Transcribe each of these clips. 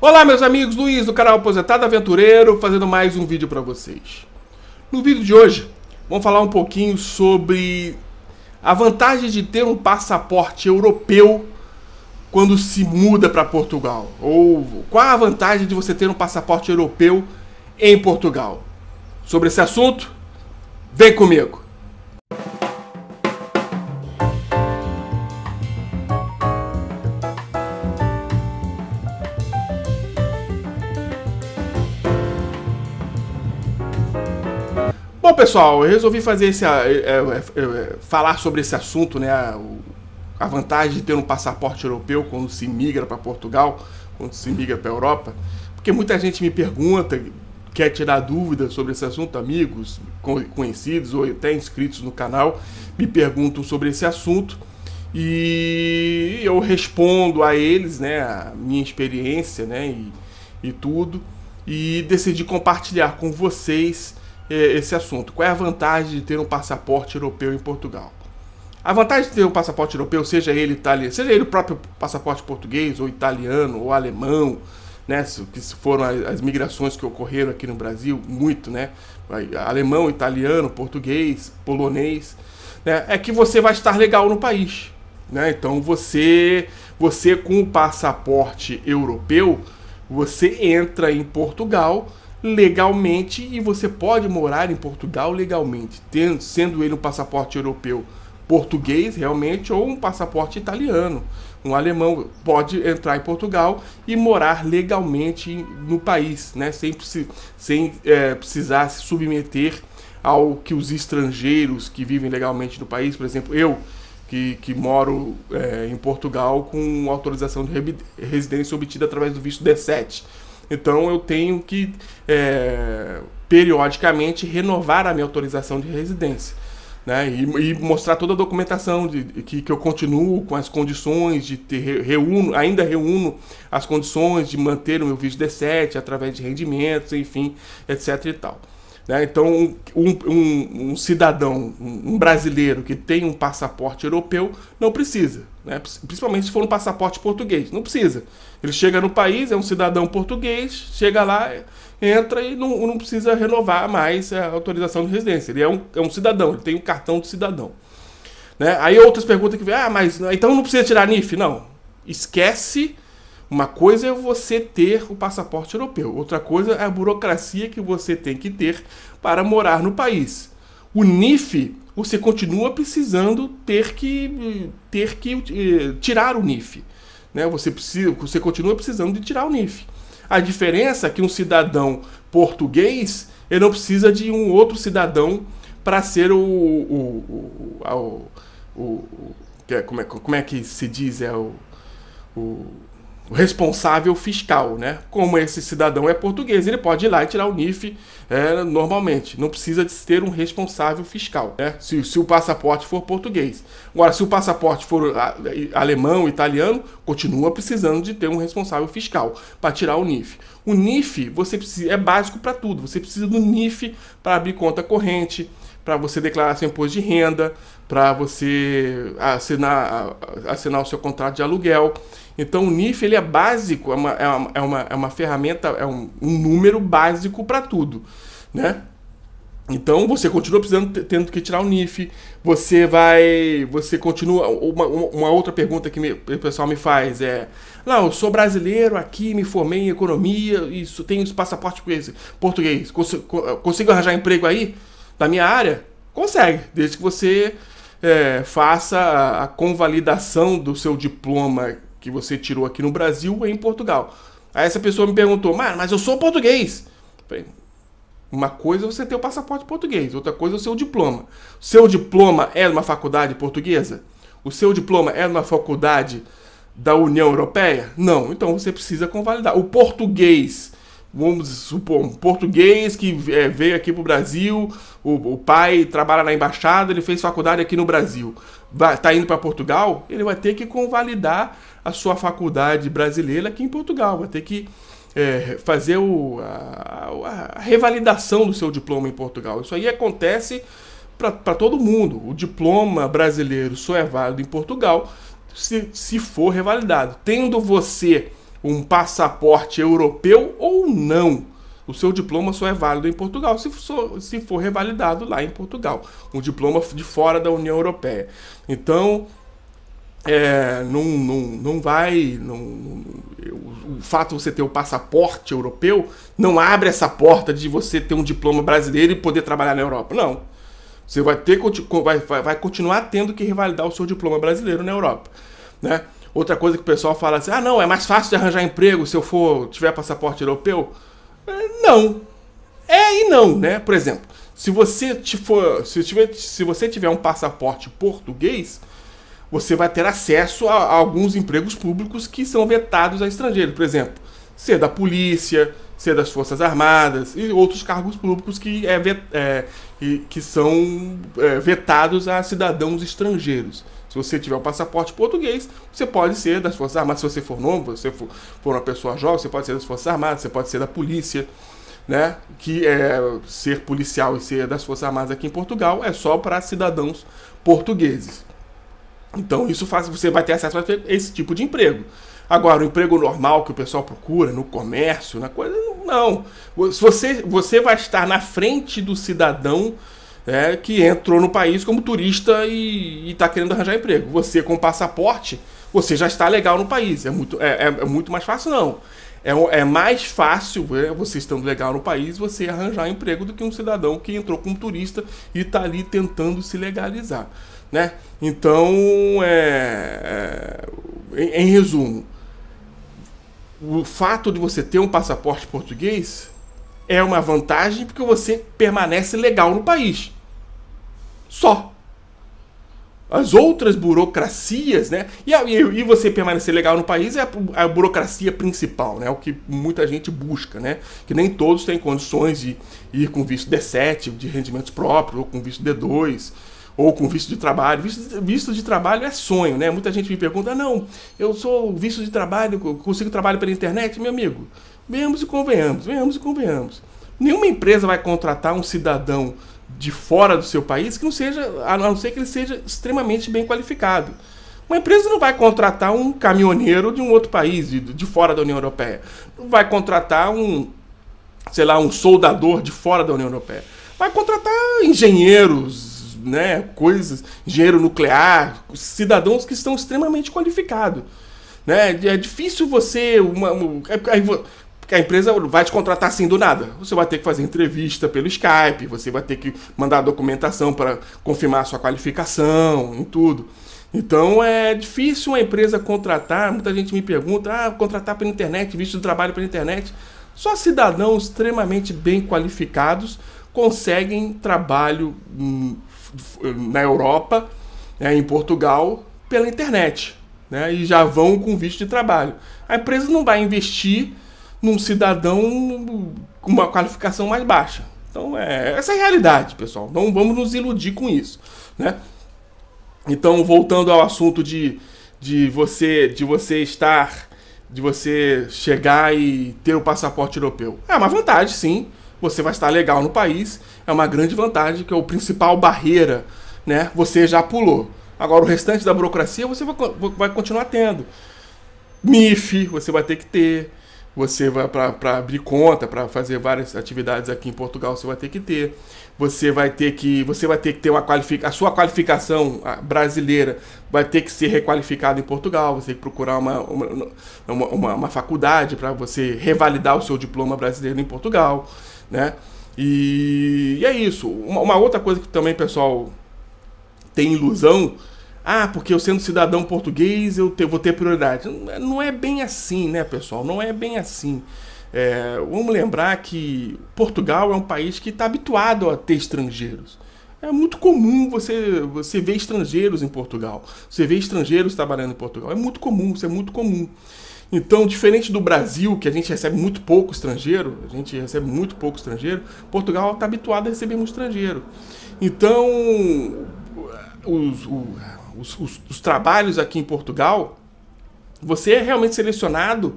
Olá meus amigos, Luiz do canal Aposentado Aventureiro, fazendo mais um vídeo para vocês. No vídeo de hoje, vamos falar um pouquinho sobre a vantagem de ter um passaporte europeu quando se muda para Portugal. Ou qual a vantagem de você ter um passaporte europeu em Portugal. Sobre esse assunto, vem comigo! Bom, pessoal, eu resolvi fazer falar sobre esse assunto, né? A vantagem de ter um passaporte europeu quando se migra para Portugal, quando se migra para a Europa, porque muita gente me pergunta, quer tirar dúvidas sobre esse assunto, amigos, conhecidos ou até inscritos no canal, me perguntam sobre esse assunto e eu respondo a eles, né? A minha experiência, né? E tudo, e decidi compartilhar com vocês esse assunto. Qual é a vantagem de ter um passaporte europeu em Portugal? A vantagem de ter um passaporte europeu, seja ele italiano, seja ele o próprio passaporte português, ou italiano, ou alemão, né? Que foram as migrações que ocorreram aqui no Brasil, muito, né? Alemão, italiano, português, polonês, né? É que você vai estar legal no país, né? Então você com o passaporte europeu, você entra em Portugal legalmente e você pode morar em Portugal legalmente, sendo ele um passaporte europeu português realmente ou um passaporte italiano, um alemão, pode entrar em Portugal e morar legalmente no país, né? Sem precisar se submeter ao que os estrangeiros que vivem legalmente no país, por exemplo, eu que moro em Portugal com autorização de residência obtida através do visto D7. Então eu tenho que periodicamente renovar a minha autorização de residência, né? E mostrar toda a documentação que eu continuo com as condições de ainda reúno as condições de manter o meu visto D7 através de rendimentos, enfim, etc e tal. Né? Então um cidadão, um brasileiro que tem um passaporte europeu não precisa, né? Principalmente se for um passaporte português, não precisa. Ele chega no país, é um cidadão português, chega lá, entra e não precisa renovar mais a autorização de residência. Ele é um cidadão, ele tem um cartão de cidadão. Né? Aí outras perguntas que vem, mas então não precisa tirar NIF? Não, esquece. Uma coisa é você ter o passaporte europeu, outra coisa é a burocracia que você tem que ter para morar no país. O NIF, você continua precisando ter que tirar o NIF. Né? Você continua precisando de tirar o NIF. A diferença é que um cidadão português, ele não precisa de um outro cidadão para ser como é que se diz? O responsável fiscal, né? Como esse cidadão é português, ele pode ir lá e tirar o NIF normalmente. Não precisa de ter um responsável fiscal, né? Se o passaporte for português. Agora, se o passaporte for alemão, italiano, continua precisando de ter um responsável fiscal para tirar o NIF. O NIF é básico para tudo. Você precisa do NIF para abrir conta corrente, para você declarar seu imposto de renda, para você assinar o seu contrato de aluguel. Então o NIF ele é básico, é uma ferramenta, é um número básico para tudo, né? Então você continua tendo que tirar o NIF, você continua. Uma outra pergunta que o pessoal me faz não, eu sou brasileiro aqui, me formei em economia, tenho esse passaporte português, consigo arranjar emprego aí na minha área? Consegue, desde que você faça a convalidação do seu diploma que você tirou aqui no Brasil em Portugal. Aí essa pessoa me perguntou, mas eu sou português. Uma coisa é você ter o passaporte português, outra coisa é o seu diploma. O seu diploma é numa faculdade portuguesa? O seu diploma é numa faculdade da União Europeia? Não, então você precisa convalidar. O português, vamos supor, um português que veio aqui para o Brasil, o pai trabalha na embaixada, ele fez faculdade aqui no Brasil, está indo para Portugal, ele vai ter que convalidar a sua faculdade brasileira aqui em Portugal, vai ter que fazer a revalidação do seu diploma em Portugal. Isso aí acontece para todo mundo. O diploma brasileiro só é válido em Portugal se for revalidado. Tendo você um passaporte europeu ou não, o seu diploma só é válido em Portugal se for revalidado lá em Portugal, um diploma de fora da União Europeia. Então, o fato de você ter o passaporte europeu não abre essa porta de você ter um diploma brasileiro e poder trabalhar na Europa. Não. Você vai continuar tendo que revalidar o seu diploma brasileiro na Europa, né? Outra coisa que o pessoal fala assim, não, é mais fácil de arranjar emprego se eu tiver passaporte europeu. Não. E não, né? Por exemplo, se você tiver um passaporte português, você vai ter acesso a alguns empregos públicos que são vetados a estrangeiros. Por exemplo, ser da polícia, ser das Forças Armadas e outros cargos públicos que são vetados a cidadãos estrangeiros. Se você tiver um passaporte português, você pode ser das Forças Armadas. Se você for novo, se você for uma pessoa jovem, você pode ser das Forças Armadas, você pode ser da polícia, né? Que ser policial e ser das Forças Armadas aqui em Portugal é só para cidadãos portugueses. Então isso você vai ter acesso a esse tipo de emprego. Agora, o emprego normal que o pessoal procura, no comércio, na coisa, não. Você vai estar na frente do cidadão que entrou no país como turista e está querendo arranjar emprego. Você com passaporte, você já está legal no país. É muito mais fácil, não. É mais fácil, você estando legal no país, você arranjar emprego do que um cidadão que entrou como turista e está ali tentando se legalizar, né? Então, em resumo, o fato de você ter um passaporte português é uma vantagem porque você permanece legal no país. Só. As outras burocracias, né? E você permanecer legal no país é a burocracia principal, né? O que muita gente busca, né? Que nem todos têm condições de ir com visto D7, de rendimentos próprios, ou com visto D2, ou com visto de trabalho. Visto de trabalho é sonho, né? Muita gente me pergunta, não, eu sou visto de trabalho, consigo trabalho pela internet? Meu amigo, venhamos e convenhamos. Nenhuma empresa vai contratar um cidadão de fora do seu país que não seja, a não ser que ele seja extremamente bem qualificado. Uma empresa não vai contratar um caminhoneiro de um outro país, de fora da União Europeia. Não vai contratar um soldador de fora da União Europeia. Vai contratar engenheiros, né, engenheiro nuclear, cidadãos que estão extremamente qualificados, né? É difícil porque a empresa vai te contratar assim do nada. Você vai ter que fazer entrevista pelo Skype, você vai ter que mandar documentação para confirmar a sua qualificação e tudo. Então é difícil uma empresa contratar. Muita gente me pergunta, contratar pela internet, visto de trabalho pela internet. Só cidadãos extremamente bem qualificados conseguem trabalho na Europa, né, em Portugal, pela internet, né, e já vão com visto de trabalho. A empresa não vai investir num cidadão com uma qualificação mais baixa. Então, essa é a realidade, pessoal. Não vamos nos iludir com isso, né? Então, voltando ao assunto de você chegar e ter o passaporte europeu. É uma vantagem, sim. Você vai estar legal no país. É uma grande vantagem, que é a principal barreira, né? Você já pulou. Agora, o restante da burocracia você vai continuar tendo. MIF, você vai ter que ter. Você vai para abrir conta, para fazer várias atividades aqui em Portugal, você vai ter que ter. Você vai ter que ter a sua qualificação brasileira vai ter que ser requalificada em Portugal. Você tem que procurar uma faculdade para você revalidar o seu diploma brasileiro em Portugal, né? E é isso. Uma outra coisa que também, pessoal, tem ilusão. Porque eu sendo cidadão português eu vou ter prioridade. Não é bem assim, né, pessoal? Não é bem assim. Vamos lembrar que Portugal é um país que está habituado a ter estrangeiros. É muito comum você ver estrangeiros em Portugal. Você vê estrangeiros trabalhando em Portugal. É muito comum, isso é muito comum. Então, diferente do Brasil, que a gente recebe muito pouco estrangeiro, Portugal está habituado a receber muito estrangeiro. Então, os trabalhos aqui em Portugal, você é realmente selecionado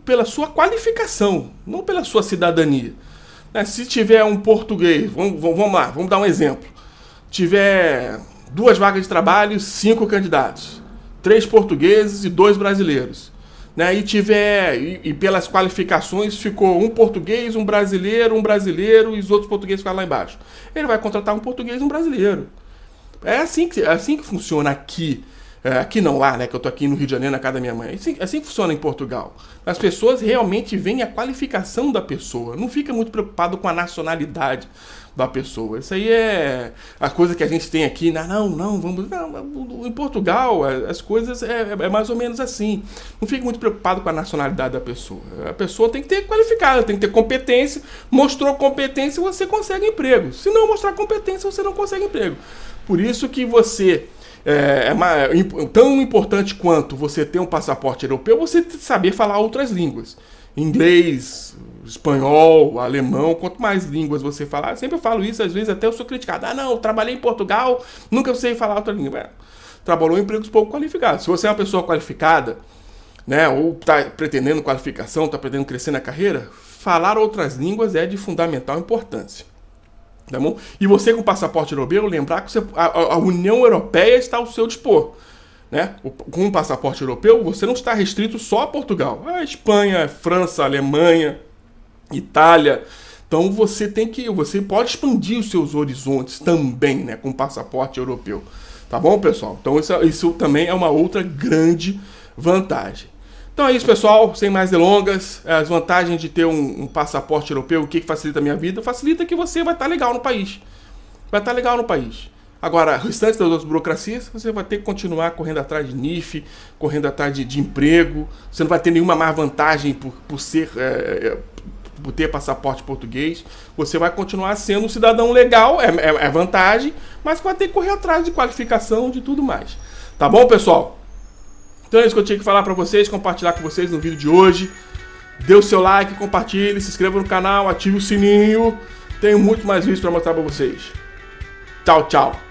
pela sua qualificação, não pela sua cidadania. Se tiver um português, vamos lá, vamos dar um exemplo. Tiver 2 vagas de trabalho, 5 candidatos. 3 portugueses e 2 brasileiros. né, e pelas qualificações ficou um português, um brasileiro e os outros portugueses ficaram lá embaixo. Ele vai contratar um português e um brasileiro. É assim que funciona aqui. Aqui não, lá, né? Que eu tô aqui no Rio de Janeiro, na casa da minha mãe. É assim que funciona em Portugal. As pessoas realmente veem a qualificação da pessoa. Não fica muito preocupado com a nacionalidade da pessoa. Isso aí é a coisa que a gente tem aqui. Vamos... Não, em Portugal, as coisas é mais ou menos assim. Não fica muito preocupado com a nacionalidade da pessoa. A pessoa tem que ter qualificada, tem que ter competência. Mostrou competência, você consegue emprego. Se não mostrar competência, você não consegue emprego. Por isso que você... tão importante quanto você ter um passaporte europeu, você saber falar outras línguas. Inglês, espanhol, alemão, quanto mais línguas você falar. Eu sempre falo isso, às vezes até eu sou criticado. Eu trabalhei em Portugal, nunca sei falar outra língua. Trabalhou em empregos pouco qualificados. Se você é uma pessoa qualificada, né, ou está pretendendo qualificação, está pretendendo crescer na carreira, falar outras línguas é de fundamental importância. Tá bom? E você com passaporte europeu, lembrar que a União Europeia está ao seu dispor. Né? Com um passaporte europeu, você não está restrito só a Portugal. A Espanha, França, Alemanha, Itália. Então você pode expandir os seus horizontes também, né, com o passaporte europeu. Tá bom, pessoal? Então isso também é uma outra grande vantagem. Então é isso, pessoal, sem mais delongas, as vantagens de ter um passaporte europeu, o que facilita a minha vida? Facilita que você vai estar legal no país. Vai estar legal no país. Agora, o restante das outras burocracias, você vai ter que continuar correndo atrás de NIF, correndo atrás de emprego, você não vai ter nenhuma má vantagem por ter passaporte português, você vai continuar sendo um cidadão legal, é vantagem, mas vai ter que correr atrás de qualificação, de tudo mais. Tá bom, pessoal? Então é isso que eu tinha que falar pra vocês, compartilhar com vocês no vídeo de hoje. Dê o seu like, compartilhe, se inscreva no canal, ative o sininho. Tenho muito mais vídeos pra mostrar pra vocês. Tchau, tchau.